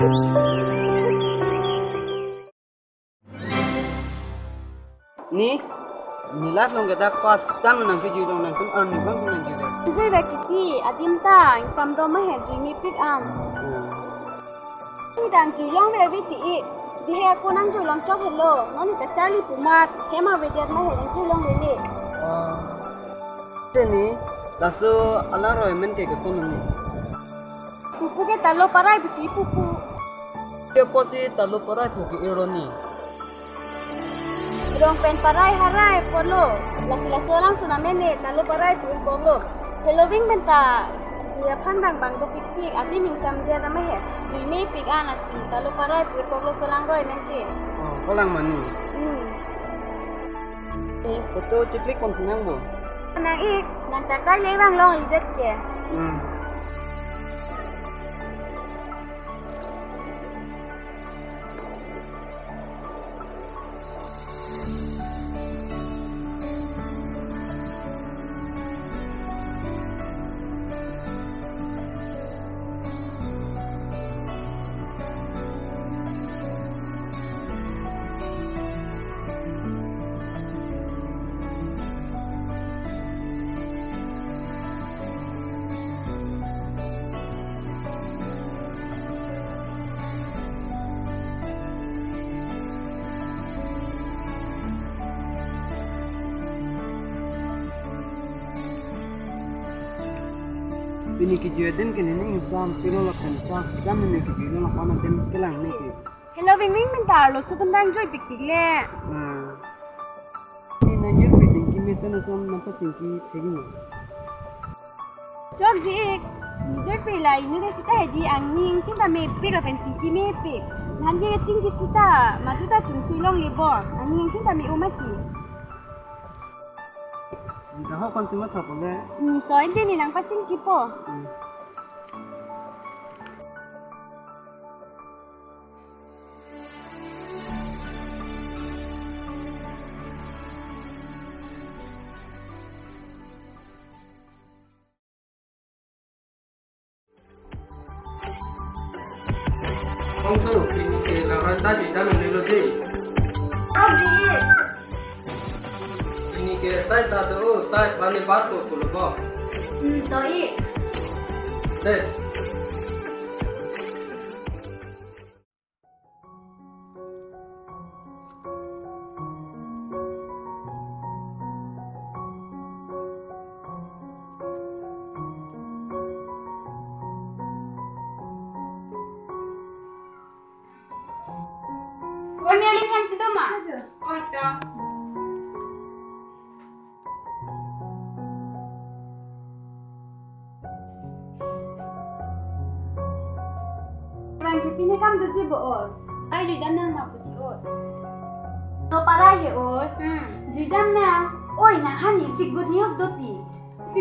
Ni nilas long kita pas tan nang ke jilong nang kun an nang kun nang jilong. Jui ba kiti adim ta sam do ma he jui mi pick am. Ti dang jilong ver vi ti di he ko nang jilong chok hello no ni ta Charlie pumat he ma ve det ma he nang jilong le le. Ni lasu ala roi men ke son ni. Pupu ke talo parai bisi pupu. Ke posi talo parai puki ironi. Rong pen parai harai polo la solang sunamene talo parai pun polo hello wing benta kijuya phan bang bang do pik pik ati ming sam je da me he jui me pik ana si talo parai pun polo solang roi men ke Kolang mani foto ciklik kon senang bo nang ik nang takai le bang long lidet ke Ini kejadian kini ni insam kilo lakan cas dan ni kejadian lakan dan kelang ni. hello wing wing bentar lo su tendang joy pik pik le Ini nanjur pejengki mesan asam nampak jengki tegi. George ik nijer pe la ini de sita hedi angning cinta me pik akan cingki me pik nan ye cingki sita matu ta cingki long libor angning cinta me umati Dah kon semua tak boleh. to inde ni nang pacing kipo Kongsu ini ke lawan tadi dalam melodi. Ini ke saya tak tahu saya paling baru puluh kok. to ik Deh. Oi Merlin hem sido ma oi to Orang kipine kam do jibo or ai ju jam nang ma puti or to parai he or ju jam na oi na hani si good news do ti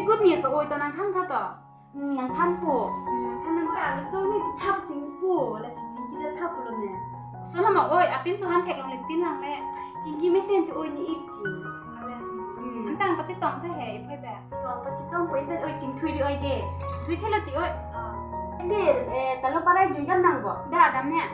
good news oi to nang tham tha to nang tham po tham nang ka lo so ni thap sing po la si jing ki da thap lo ne so lama oi apin so han thek long le pin lang le jing ki me sen to oi ni ik ti ale antang pa chi tong tha he phoi ba tong pa chi tong poi ten oi jing thui di oi de thui thela ti oi de talo parai ju jam nang bo da dam ne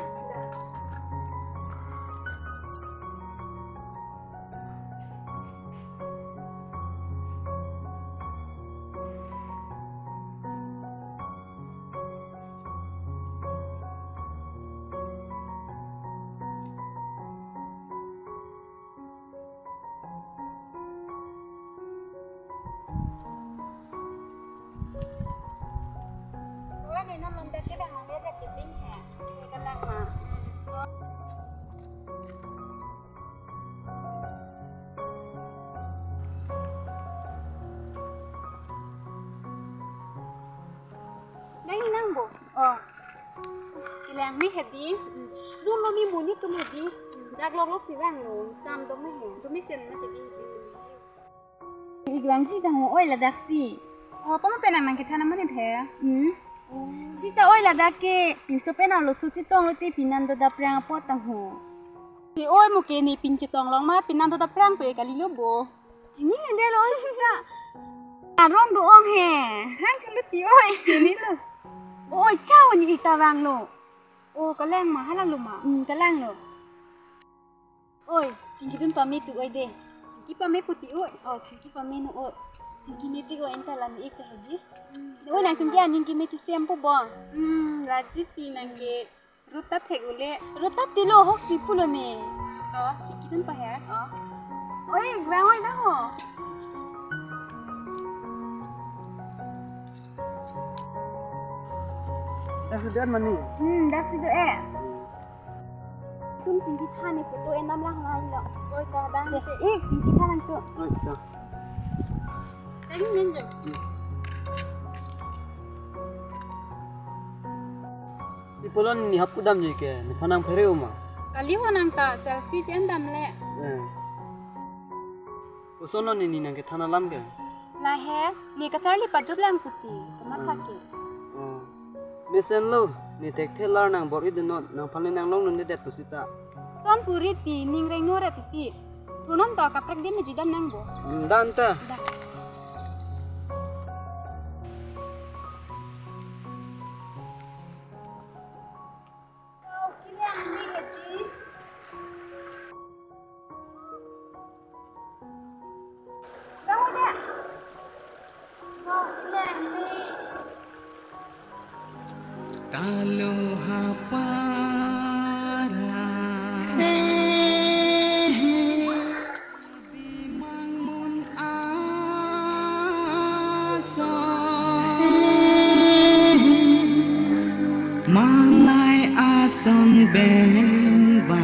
ni naman dati bang ang lihat kiting he kan lang ma Nang nang bo ilang mi hedi dum lo mi muni tum hedi dak lo lo si bang lo sam do me he do mi sen na te bin ji igwang ji dang oi la dak si pa ma penang nang kita naman ni the Sita oi la dake pinso pena lo suci tong lo te pinando da prang po tang ho. Ti oi mo ke ni pinci tong long ma pinando da prang pe kali lo bo. Ini ngende lo sita. Arong do ong he. Han kan lo ti oi ni lo. Oi chao ni ita wang lo. Oh, kaleng mah halang luma. Kaleng no. Oi, cingki dun pamit tu oi deh. Cingki pamit putih oi. Oh, cingki pamit no oi. Cingki meti oi enta lami ik hadi. Oi nang cingki cingki meti sempo bon. Rajit ti nangke rutat hegule. Rutat ti lo hok si pulo ne. Oh, cingki dun pahya. Oh. Oi, gua oi dah ho. Dah sudah mani. Dah sido Tum cingki thani foto enam lang ngai lo. Oi ka dah. Ik cingki thanang tu. Oi, dah. Tadi ninja. Di polon ni hapku dam je ke, ni panang pereu ma. Kali ho nang ta selfie chen dam le. Usono ni nang ke thana lam ke. La he, ni ka charli pajut lang puti. Kamat pake. Mesen lo, ni tek thelar nang bori de not nang phale nang long nun de det pusita. Son puri ti ning reng no re ti. Punon to kaprak din ni judam nang bo. Dan ta. Taloha para di mangun aso manai asong ben ba